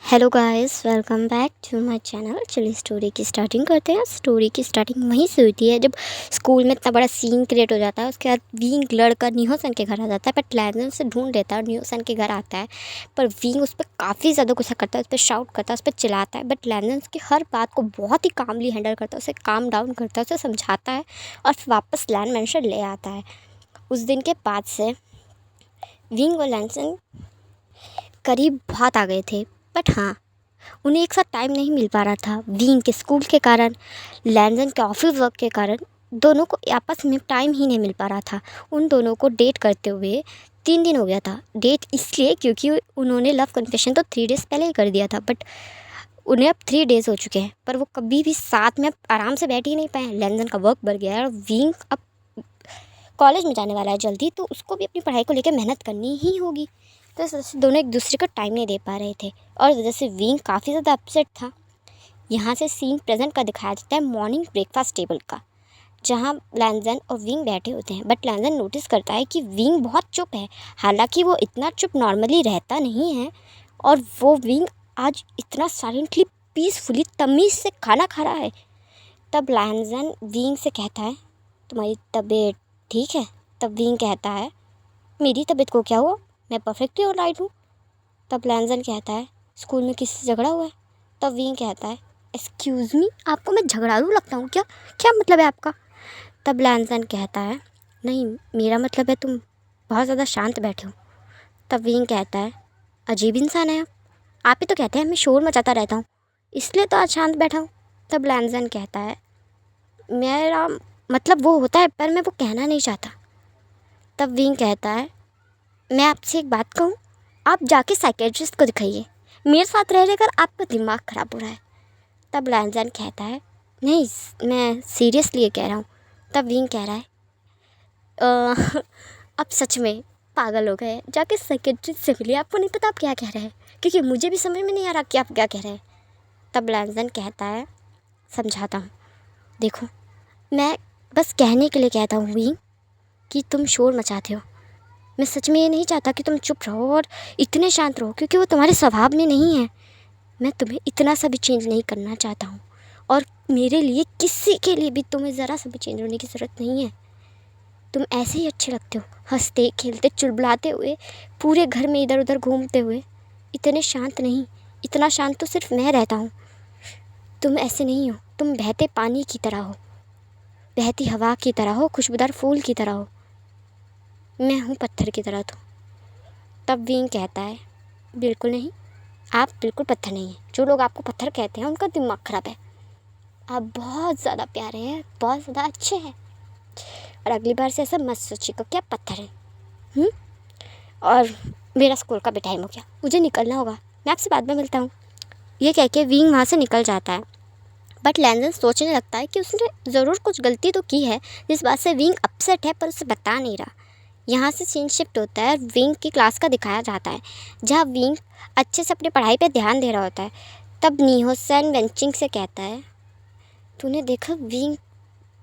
Hello guys, welcome back to my channel. चलिए story की starting करते हैं। स्टोरी की स्टार्टिंग वहीं से होती है जब स्कूल में इतना बड़ा सीन क्रिएट हो जाता है। उसके बाद विंग लड़कर निहोसन के घर आ जाता है, बट लैंजन उसे ढूंढ लेता है और निहोसन के घर आता है। पर विंग उस पर काफ़ी ज़्यादा गुस्सा करता है, उस पर शाउट करता है, उस पर चिल्लाता है। बट लैंजन उसकी हर बात को बहुत ही कामली हैंडल करता है, उसे काम डाउन करता है, उसे समझाता है और वापस लैंड मैंशन ले आता है। उस दिन के बाद से विंग और लैंजन करीब बहुत आ गए थे, बट हाँ, उन्हें एक साथ टाइम नहीं मिल पा रहा था। विंग के स्कूल के कारण, लैंजन के ऑफिस वर्क के कारण दोनों को आपस में टाइम ही नहीं मिल पा रहा था। उन दोनों को डेट करते हुए 3 दिन हो गया था। डेट इसलिए क्योंकि उन्होंने लव कन्फेशन तो 3 डेज़ पहले ही कर दिया था, बट उन्हें अब 3 डेज़ हो चुके हैं, पर वो कभी भी साथ में अब आराम से बैठ ही नहीं पाए। लैंजन का वर्क बढ़ गया है और विंग अब कॉलेज में जाने वाला है जल्दी, तो उसको भी अपनी पढ़ाई को लेकर मेहनत करनी ही होगी। तो इस वजह से दोनों एक दूसरे को टाइम नहीं दे पा रहे थे और इस वजह से विंग काफ़ी ज़्यादा अपसेट था। यहाँ से सीन प्रेजेंट का दिखाया जाता है मॉर्निंग ब्रेकफास्ट टेबल का, जहाँ लैंजन और विंग बैठे होते हैं। बट लैंजन नोटिस करता है कि विंग बहुत चुप है, हालांकि वो इतना चुप नॉर्मली रहता नहीं है। और वो विंग आज इतना साइलेंटली पीसफुली तमीज़ से खाना खा रहा है। तब लैंजन विंग से कहता है, तुम्हारी तबीयत ठीक है? तब विंग कहता है, मेरी तबीयत को क्या हुआ, मैं परफेक्टली ऑलराइट हूँ। तब लैंजन कहता है, स्कूल में किसी से झगड़ा हुआ है? तब विंग कहता है, एक्सक्यूज़ मी, आपको मैं झगड़ालू लगता हूँ क्या? क्या मतलब है आपका? तब लैंजन कहता है, नहीं, मेरा मतलब है तुम बहुत ज़्यादा शांत बैठे हो। तब विंग कहता है, अजीब इंसान है आप ही तो कहते हैं मैं शोर मचाता रहता हूँ, इसलिए तो आज शांत बैठा हूँ। तब लैंजन कहता है, मेरा मतलब वो होता है, पर मैं वो कहना नहीं चाहता। तब विंग कहता है, मैं आपसे एक बात कहूँ, आप जाके साइकेट्रिस्ट को दिखाइए, मेरे साथ रह रहकर आपका दिमाग ख़राब हो रहा है। तब लैंजन कहता है, नहीं, मैं सीरियसली कह रहा हूँ। तब विंग कह रहा है, अब सच में पागल हो गए, जाके साइकेट्रिस्ट से मिलिए, आपको नहीं पता आप क्या कह रहे हैं, क्योंकि मुझे भी समझ में नहीं आ रहा कि आप क्या कह रहे हैं। तब लैंजन कहता है, समझाता हूँ, देखो, मैं बस कहने के लिए कहता हूँ विंग कि तुम शोर मचाते हो। मैं सच में ये नहीं चाहता कि तुम चुप रहो और इतने शांत रहो, क्योंकि वो तुम्हारे स्वभाव में नहीं है। मैं तुम्हें इतना सा भी चेंज नहीं करना चाहता हूँ, और मेरे लिए किसी के लिए भी तुम्हें ज़रा सा भी चेंज होने की ज़रूरत नहीं है। तुम ऐसे ही अच्छे लगते हो, हंसते खेलते चुलबुलाते हुए, पूरे घर में इधर उधर घूमते हुए। इतने शांत नहीं, इतना शांत तो सिर्फ मैं रहता हूँ। तुम ऐसे नहीं हो, तुम बहते पानी की तरह हो, बहती हवा की तरह हो, खुशबूदार फूल की तरह हो। मैं हूँ पत्थर की तरह। तो तब विंग कहता है, बिल्कुल नहीं, आप बिल्कुल पत्थर नहीं हैं। जो लोग आपको पत्थर कहते हैं उनका दिमाग ख़राब है। आप बहुत ज़्यादा प्यारे हैं, बहुत ज़्यादा अच्छे हैं, और अगली बार से ऐसा मत सोचिएगा कि आप पत्थर हैं। और मेरा स्कूल का भी टाइम हो गया, मुझे निकलना होगा, मैं आपसे बाद में मिलता हूँ। ये कह के विंग वहाँ से निकल जाता है। बट लैंजन सोचने लगता है कि उसने ज़रूर कुछ गलती तो की है, जिस बात से विंग अपसेट है, पर उसे बता नहीं रहा। यहाँ से सीन शिफ्ट होता है, विंग की क्लास का दिखाया जाता है, जहाँ विंग अच्छे से अपनी पढ़ाई पे ध्यान दे रहा होता है। तब निहोसन वेंचिंग से कहता है, तूने देखा विंग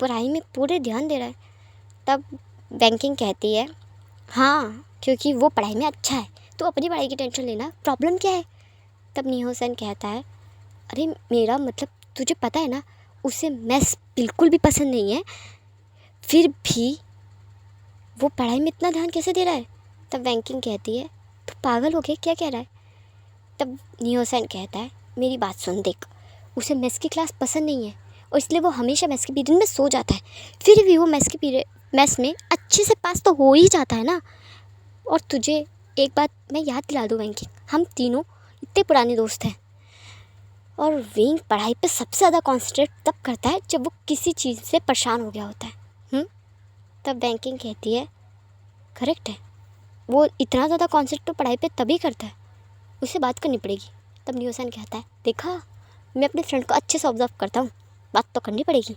पढ़ाई में पूरे ध्यान दे रहा है। तब बैंकिंग कहती है, हाँ, क्योंकि वो पढ़ाई में अच्छा है, तो अपनी पढ़ाई की टेंशन लेना, प्रॉब्लम क्या है? तब निहोसन कहता है, अरे मेरा मतलब तुझे पता है ना, उसे मैथ्स बिल्कुल भी पसंद नहीं है, फिर भी वो पढ़ाई में इतना ध्यान कैसे दे रहा है? तब बैंकिंग कहती है, तू पागल हो गया, क्या कह रहा है? तब नियोसन कहता है, मेरी बात सुन, देख, उसे मैथ्स की क्लास पसंद नहीं है और इसलिए वो हमेशा मैथ्स के पीरियड में सो जाता है, फिर भी वो मैथ्स में अच्छे से पास तो हो ही जाता है ना। और तुझे एक बात मैं याद दिला दूँ बैंकिंग, हम तीनों इतने पुराने दोस्त हैं, और विंग पढ़ाई पे सबसे ज़्यादा कॉन्सेंट्रेट तब करता है जब वो किसी चीज़ से परेशान हो गया होता है। तब बैंकिंग कहती है, करेक्ट है, वो इतना ज़्यादा कॉन्सेंट्रेट तो पढ़ाई पे तभी करता है, उससे बात करनी पड़ेगी। तब न्यूसन कहता है, देखा, मैं अपने फ्रेंड को अच्छे से ऑब्जर्व करता हूँ, बात तो करनी पड़ेगी।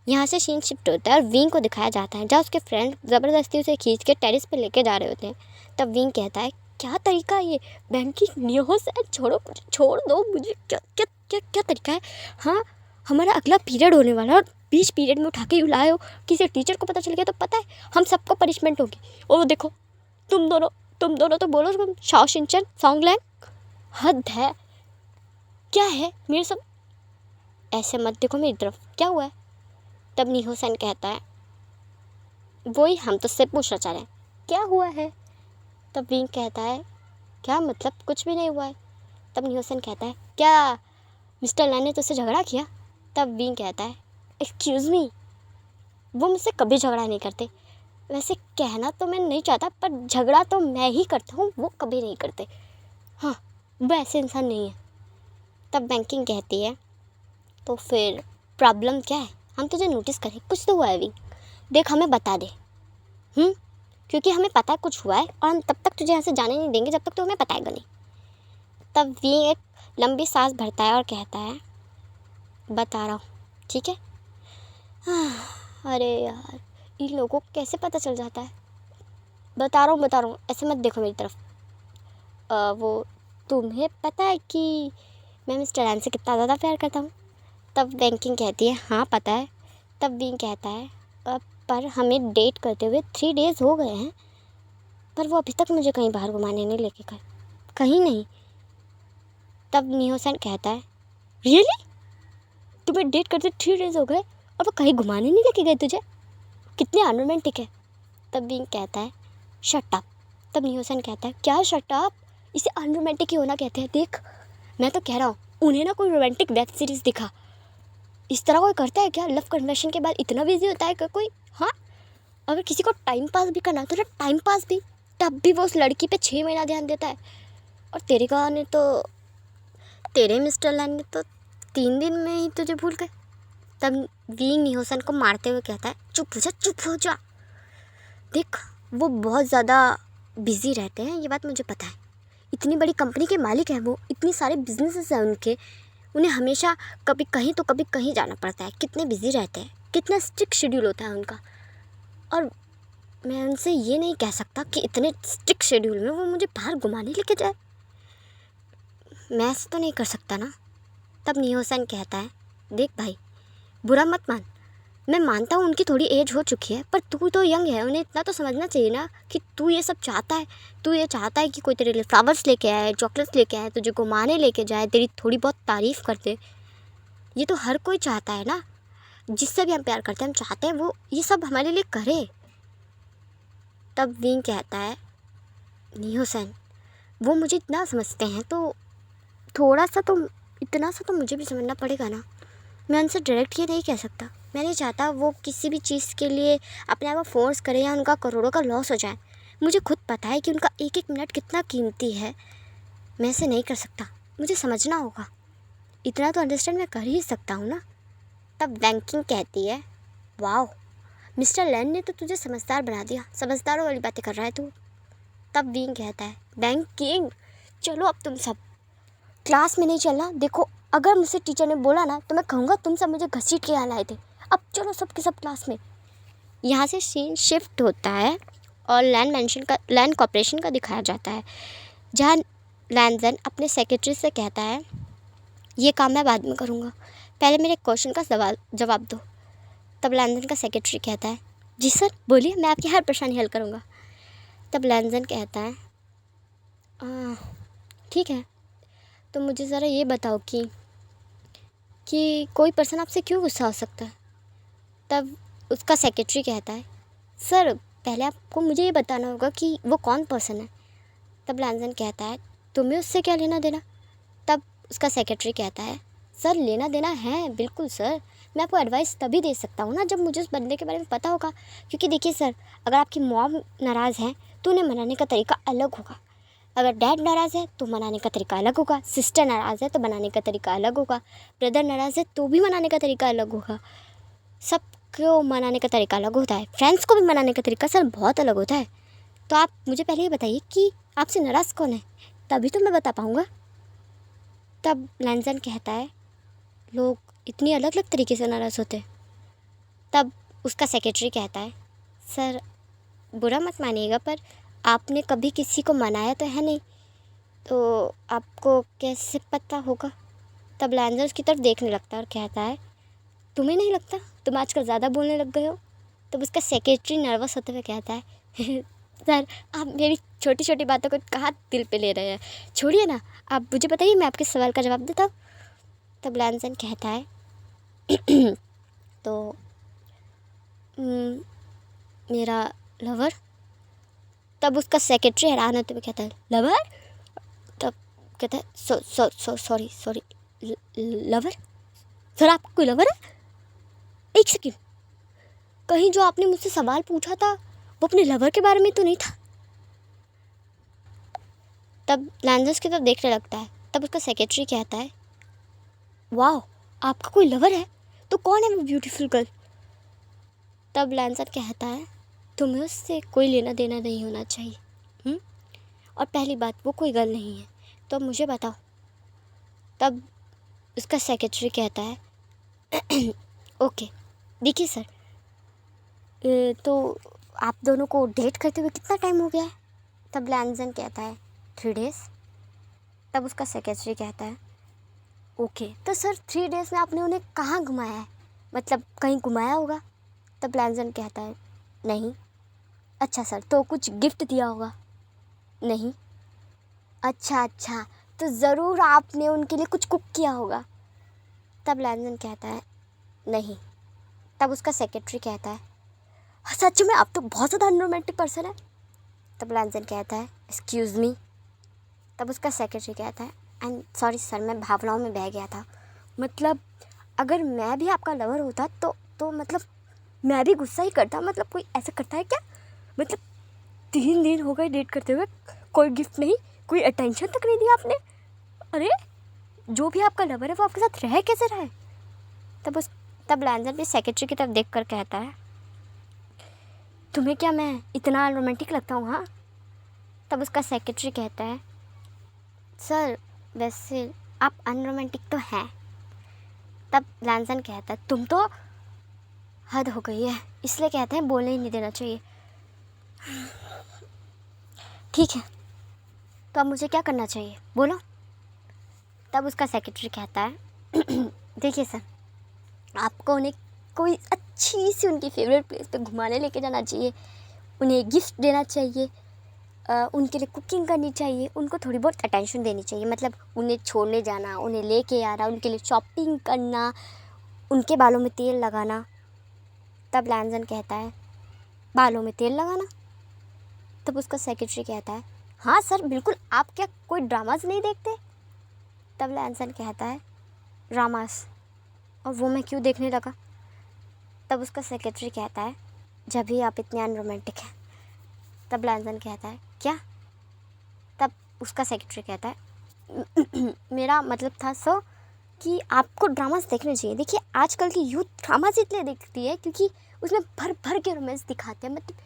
यहाँ से सीन शिफ्ट होता है और विंग को दिखाया जाता है, जहाँ उसके फ्रेंड ज़बरदस्ती उसे खींच के टेरिस पे लेके जा रहे होते हैं। तब विंग कहता है, क्या तरीका है ये बैंकिंग, न्यूसन छोड़ो, छोड़ दो मुझे, क्या क्या क्या क्या तरीका है? हाँ, हमारा अगला पीरियड होने वाला है और बीच पीरियड में उठा के लाए हो, किसी टीचर को पता चल गया तो पता है हम सबको पनिशमेंट होगी। ओ देखो, तुम दोनों तो बोलो तुम शाओ शिनचैन, सॉन्गलैंग, हद है, क्या है मेरे सब, ऐसे मत देखो मेरी तरफ, क्या हुआ है? तब नीहोसन कहता है, वही हम तुझसे पूछना चाह रहे हैं, क्या हुआ है? तब विंग कहता है, क्या मतलब, कुछ भी नहीं हुआ है। तब नीहोसन कहता है, क्या मिस्टर लैन ने तुझसे झगड़ा किया? तब विंग कहता है, एक्सक्यूज़ मी, वो मुझसे कभी झगड़ा नहीं करते। वैसे कहना तो मैं नहीं चाहता, पर झगड़ा तो मैं ही करता हूँ, वो कभी नहीं करते। हाँ, वो ऐसे इंसान नहीं है। तब बैंकिंग कहती है, तो फिर प्रॉब्लम क्या है? हम तुझे नोटिस करें, कुछ तो हुआ है विंग, देख हमें बता दे। क्योंकि हमें पता है कुछ हुआ है, और हम तब तक तुझे यहाँ से जाने नहीं देंगे जब तक तो हमें बताएगा नहीं। तब विंग एक लंबी सांस भरता है और कहता है, बता रहा हूँ, ठीक है? अरे यार, इन लोगों को कैसे पता चल जाता है? बता रहा हूँ, ऐसे मत देखो मेरी तरफ। वो तुम्हें पता है कि मैं मिस्टर लैन से कितना ज़्यादा प्यार करता हूँ? तब बैंकिंग कहती है, हाँ पता है। तब विंग कहता है, पर हमें डेट करते हुए 3 डेज़ हो गए हैं, पर वो अभी तक मुझे कहीं बाहर घुमाने नहीं लेके गए, कहीं नहीं। तब नीहोसन कहता है, रियली? तुम्हें डेट करते 3 डेज़ हो गए और वो कहीं घुमाने नहीं लेके गए तुझे? कितने अनरोमांटिक है। तब विंग कहता है, शट अप। तब नीहोसन कहता है, क्या शट अप? इसे अनरोमांटिक ही होना कहते हैं। देख, मैं तो कह रहा हूँ, उन्हें ना कोई रोमांटिक वेब सीरीज़ दिखा। इस तरह कोई करता है क्या? लव कन्फेशन के बाद इतना बिजी होता है क्या कोई? हाँ, अगर किसी को टाइम पास भी करना तो टाइम पास भी, तब भी वो उस लड़की पे 6 महीना ध्यान देता है। और तेरे गाँव ने तो, तेरे मिस्टर लैन ने तो 3 दिन में ही तुझे भूल गए। तब विंग नीहोसन को मारते हुए कहता है, चुप हो जा। देख, वो बहुत ज़्यादा बिजी रहते हैं, ये बात मुझे पता है। इतनी बड़ी कंपनी के मालिक हैं वो, इतनी सारे बिजनेसेस हैं उनके, उन्हें हमेशा कभी कहीं तो कभी कहीं जाना पड़ता है। कितने बिजी रहते हैं, कितना स्ट्रिक्ट शेड्यूल होता है उनका। और मैं उनसे ये नहीं कह सकता कि इतने स्ट्रिक्ट शेड्यूल में वो मुझे बाहर घुमाने लेके जाए, मैं ऐसे तो नहीं कर सकता ना। तब नीहोसन कहता है, देख भाई, बुरा मत मान, मैं मानता हूँ उनकी थोड़ी एज हो चुकी है, पर तू तो यंग है, उन्हें इतना तो समझना चाहिए ना कि तू ये सब चाहता है। तू ये चाहता है कि कोई तेरे लिए फ्लावर्स लेके आए, चॉकलेट्स लेके आए, तुझे घुमाने लेके जाए, तेरी थोड़ी बहुत तारीफ़ कर दे। ये तो हर कोई चाहता है ना, जिससे भी हम प्यार करते हैं, हम चाहते हैं वो ये सब हमारे लिए करे। तब विंग कहता है, नीहोसन, वो मुझे इतना समझते हैं तो थोड़ा सा तो, इतना सा तो मुझे भी समझना पड़ेगा ना। मैं उनसे डायरेक्ट ये नहीं कह सकता। मैं नहीं चाहता वो किसी भी चीज़ के लिए अपने आप को फोर्स करे या उनका करोड़ों का लॉस हो जाए। मुझे खुद पता है कि उनका एक एक मिनट कितना कीमती है। मैं ऐसे नहीं कर सकता, मुझे समझना होगा। इतना तो अंडरस्टैंड मैं कर ही सकता हूँ ना। तब बैंकिंग कहती है, वाह, मिस्टर लैन ने तो तुझे समझदार बना दिया, समझदारों वाली बातें कर रहा है तू। तब विंग कहता है, बैंकिंग, चलो अब तुम सब क्लास में नहीं चलना। देखो, अगर मुझसे टीचर ने बोला ना तो मैं कहूँगा तुम सब मुझे घसीट के यहाँ लाए थे। अब चलो सब के सब क्लास में। यहाँ से सीन शिफ्ट होता है और लैंड कॉर्पोरेशन का दिखाया जाता है, जहाँ लैनजन अपने सेक्रेटरी से कहता है, ये काम मैं बाद में करूँगा, पहले मेरे क्वेश्चन का जवाब दो। तब लैनजन का सेक्रेटरी कहता है, जी सर बोलिए, मैं आपकी हर परेशानी हल करूँगा। तब लैनजन कहता है, ठीक है, तो मुझे ज़रा ये बताओ कि कोई पर्सन आपसे क्यों गुस्सा हो सकता है। तब उसका सेक्रेटरी कहता है, सर पहले आपको मुझे ये बताना होगा कि वो कौन पर्सन है। तब लैनजन कहता है, तुम्हें उससे क्या लेना देना। तब उसका सेक्रेटरी कहता है, सर लेना देना है बिल्कुल सर, मैं आपको एडवाइस तभी दे सकता हूँ ना जब मुझे उस बंदे के बारे में पता होगा। क्योंकि देखिए सर, अगर आपकी मॉम नाराज़ है तो उन्हें मनाने का तरीका अलग होगा, अगर डैड नाराज़ है तो मनाने का तरीका अलग होगा, सिस्टर नाराज़ है तो मनाने का तरीका अलग होगा, ब्रदर नाराज़ है तो भी मनाने का तरीका अलग होगा। सबको मनाने का तरीका अलग होता है, फ्रेंड्स को भी मनाने का तरीका सर बहुत अलग होता है। तो आप मुझे पहले ये बताइए कि आपसे नाराज़ कौन है, तभी तो मैं बता पाऊँगा। तब लैनजन कहता है, लोग इतनी अलग अलग तरीके से नाराज़ होते हैं। तब उसका सेक्रेटरी कहता है, सर बुरा मत मानिएगा, पर आपने कभी किसी को मनाया तो है नहीं, तो आपको कैसे पता होगा। तब लैनजन उसकी तरफ देखने लगता है और कहता है, तुम्हें नहीं लगता तुम आजकल ज़्यादा बोलने लग गए हो। तब उसका सेक्रेटरी नर्वस होते हुए कहता है, सर आप मेरी छोटी छोटी बातों को कहाँ दिल पे ले रहे हैं, छोड़िए ना, आप मुझे बताइए, मैं आपके सवाल का जवाब देता हूँ। तब लैंसन कहता है तो मेरा लवर। तब उसका सेक्रेटरी हैरान होते हुए कहता है लवर। तब कहता है सॉरी लवर। सर आपका कोई लवर है? एक सेकेंड, कहीं जो आपने मुझसे सवाल पूछा था वो अपने लवर के बारे में तो नहीं था? तब लैंसन की तरफ देखने लगता है। तब उसका सेक्रेटरी कहता है वाह, आपका कोई लवर है? तो कौन है वो ब्यूटीफुल गर्ल? तब लैंसन कहता है तुम्हें उससे कोई लेना देना नहीं होना चाहिए। और पहली बात, वो कोई गर्ल नहीं है, तो मुझे बताओ। तब उसका सेक्रेटरी कहता है ओके, देखिए सर, तो आप दोनों को डेट करते हुए कितना टाइम हो गया है? तब लैंसन कहता है 3 डेज़। तब उसका सेक्रेटरी कहता है ओके, तो सर 3 डेज़ में आपने उन्हें कहाँ घुमाया है? मतलब कहीं घुमाया होगा? तब लैंसन कहता है नहीं। अच्छा सर, तो कुछ गिफ्ट दिया होगा? नहीं। अच्छा, तो ज़रूर आपने उनके लिए कुछ कुक किया होगा? तब लैंसन कहता है नहीं। तब उसका सेक्रेटरी कहता है सच में आप तो बहुत ज़्यादा अनरोमांटिक पर्सन है। तब लैंसन कहता है एक्सक्यूज़ मी। तब उसका सेक्रेटरी कहता है आई एम सॉरी सर, मैं भावनाओं में बह गया था। मतलब अगर मैं भी आपका लवर होता तो मतलब मैं भी गुस्सा ही करता। मतलब कोई ऐसा करता है क्या? मतलब 3 दिन हो गए डेट करते हुए, कोई गिफ्ट नहीं, कोई अटेंशन तक नहीं दिया आपने। अरे जो भी आपका लवर है वो आपके साथ रह कैसे रहा है? तब लैंसन भी सेक्रेटरी की तरफ देख कर कहता है तुम्हें क्या मैं इतना रोमांटिक लगता हूँ? हाँ। तब उसका सेक्रेटरी कहता है सर वैसे आप अनरोमांटिक तो हैं। तब लैंसन कहता है तुम तो हद हो गई है, इसलिए कहते हैं बोलने ही नहीं देना चाहिए। ठीक है, तो अब मुझे क्या करना चाहिए बोलो। तब उसका सेक्रेटरी कहता है देखिए सर, आपको उन्हें कोई अच्छी सी उनकी फेवरेट प्लेस पे घुमाने लेके जाना चाहिए, उन्हें गिफ्ट देना चाहिए, उनके लिए कुकिंग करनी चाहिए, उनको थोड़ी बहुत अटेंशन देनी चाहिए। मतलब उन्हें छोड़ने जाना, उन्हें लेके आना, उनके लिए शॉपिंग करना, उनके बालों में तेल लगाना। तब लैंसन कहता है बालों में तेल लगाना? तब उसका सेक्रेटरी कहता है हाँ सर बिल्कुल, आप क्या कोई ड्रामास नहीं देखते? तब लैंसन कहता है ड्रामास, और वो मैं क्यों देखने लगा? तब उसका सेक्रेटरी कहता है जब भी आप इतने अनरोमांटिक हैं। तब लैंसन कहता है क्या? तब उसका सेक्रेटरी कहता है मेरा मतलब था सर कि आपको ड्रामास देखने चाहिए। देखिए आजकल की यूथ ड्रामास इसलिए देखती है क्योंकि उसमें भर भर के रोमांस दिखाते हैं। मतलब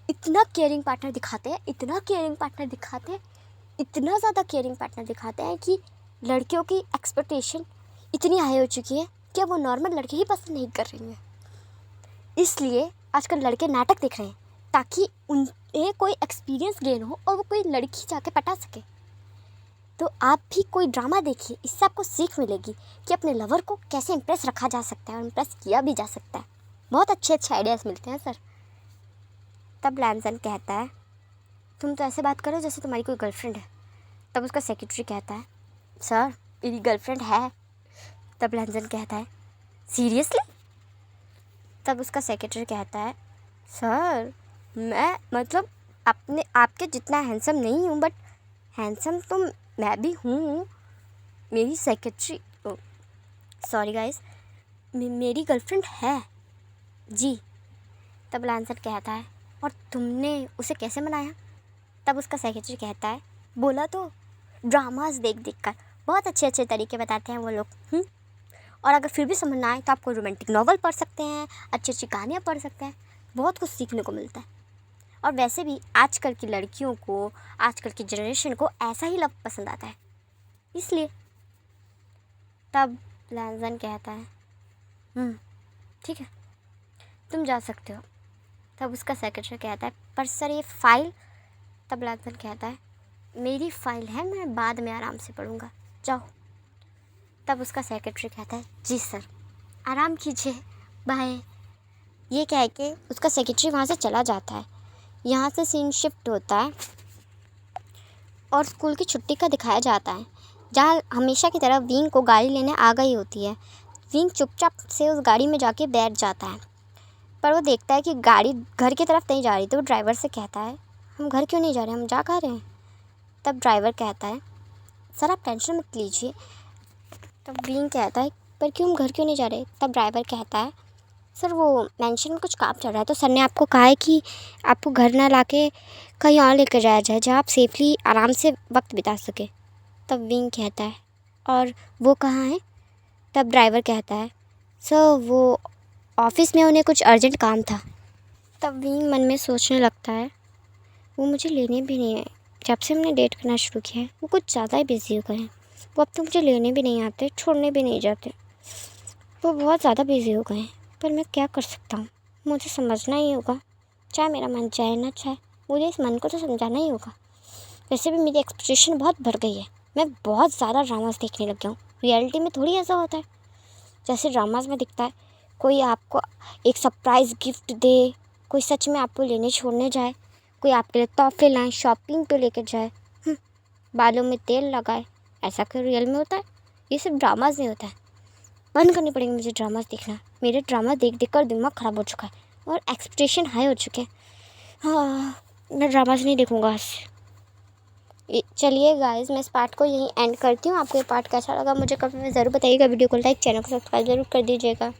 इतना केयरिंग पार्टनर दिखाते हैं, इतना केयरिंग पार्टनर दिखाते हैं, इतना ज़्यादा केयरिंग पार्टनर दिखाते हैं कि लड़कियों की एक्सपेक्टेशन इतनी हाई हो चुकी है कि अब वो नॉर्मल लड़के ही पसंद नहीं कर रही हैं। इसलिए आजकल लड़के नाटक देख रहे हैं ताकि उन्हें कोई एक्सपीरियंस गेन हो और वो कोई लड़की जाके पटा सके। तो आप भी कोई ड्रामा देखिए, इससे आपको सीख मिलेगी कि अपने लवर को कैसे इम्प्रेस रखा जा सकता है और इम्प्रेस किया भी जा सकता है। बहुत अच्छे आइडियाज़ मिलते हैं सर। तब लैंसन कहता है तुम तो ऐसे बात करो जैसे तुम्हारी कोई गर्लफ्रेंड है। तब उसका सेक्रेटरी कहता है सर मेरी गर्लफ्रेंड है। तब लैंसन कहता है सीरियसली? तब उसका सेक्रेटरी कहता है सर मैं मतलब आपके जितना हैंडसम नहीं हूँ, बट हैंडसम तो मैं भी हूँ। मेरी सेक्रेटरी सॉरी गाइस, मेरी गर्लफ्रेंड है जी। तब लैंसन कहता है और तुमने उसे कैसे मनाया? तब उसका सेक्रेटरी कहता है बोला तो ड्रामास देख कर बहुत अच्छे तरीके बताते हैं वो लोग। और अगर फिर भी समझ ना आए तो आप कोई रोमांटिक नॉवल पढ़ सकते हैं, अच्छी कहानियाँ पढ़ सकते हैं, बहुत कुछ सीखने को मिलता है। और वैसे भी आजकल की लड़कियों को, आजकल की जनरेशन को ऐसा ही लव पसंद आता है, इसलिए। तब लैंसन कहता है ठीक है तुम जा सकते हो। तब उसका सेक्रेटरी कहता है पर सर ये फ़ाइल? तब लैंसन कहता है मेरी फ़ाइल है, मैं बाद में आराम से पढ़ूँगा, जाओ। तब उसका सेक्रेटरी कहता है जी सर, आराम कीजिए, बाय। ये कह के उसका सेक्रेटरी वहाँ से चला जाता है। यहाँ से सीन शिफ्ट होता है और स्कूल की छुट्टी का दिखाया जाता है। जहाँ हमेशा की तरह विंग को गाड़ी लेने आ गई होती है। विंग चुपचाप से उस गाड़ी में जाके बैठ जाता है, पर वो देखता है कि गाड़ी घर की तरफ नहीं जा रही, तो वो ड्राइवर से कहता है हम घर क्यों नहीं जा रहे, हम जा कहाँ रहे हैं। तब ड्राइवर कहता है सर आप टेंशन मत लीजिए। तब विंग कहता है पर क्यों, हम घर क्यों नहीं जा रहे। तब ड्राइवर कहता है सर वो मैंशन में कुछ काम चल रहा है, तो सर ने आपको कहा है कि आपको घर ना लाके कहीं और लेकर जाया जाए जहाँ आप सेफली आराम से वक्त बिता सके। तब विंग कहता है और वो कहाँ है। तब ड्राइवर कहता है सर वो ऑफिस में उन्हें कुछ अर्जेंट काम था। तब विंग मन में सोचने लगता है वो मुझे लेने भी नहीं आए, जब से हमने डेट करना शुरू किया है वो कुछ ज़्यादा ही बिजी हो गए हैं। वो अब तो मुझे लेने भी नहीं आते, छोड़ने भी नहीं जाते, वो बहुत ज़्यादा बिजी हो गए हैं। पर मैं क्या कर सकता हूँ, मुझे समझना ही होगा, चाहे मेरा मन चाहे ना चाहे, मुझे इस मन को तो समझाना ही होगा। वैसे भी मेरी एक्सपेक्टेशन बहुत बढ़ गई है, मैं बहुत ज़्यादा ड्रामास देखने लग गया हूँ। रियलिटी में थोड़ी ऐसा होता है जैसे ड्रामास में दिखता है, कोई आपको एक सरप्राइज़ गिफ्ट दे, कोई सच में आपको लेने छोड़ने जाए, कोई आपके लिए तोहफे लाए, शॉपिंग पे लेकर जाए, बालों में तेल लगाए। ऐसा क्यों रियल में होता है, ये सिर्फ ड्रामास नहीं होता है। बंद करनी पड़ेगी मुझे ड्रामास देखना, मेरे ड्रामा देख देख कर दिमाग ख़राब हो चुका है और एक्सपेक्टेशन हाई हो चुके हैं। हाँ, मैं ड्रामास नहीं देखूँगा आज से। चलिए गाइस, मैं इस पार्ट को यहीं एंड करती हूँ। आपको ये पार्ट कैसा लगा मुझे कमेंट में ज़रूर बताइएगा। वीडियो को लाइक, चैनल को सब्सक्राइब ज़रूर कर दीजिएगा।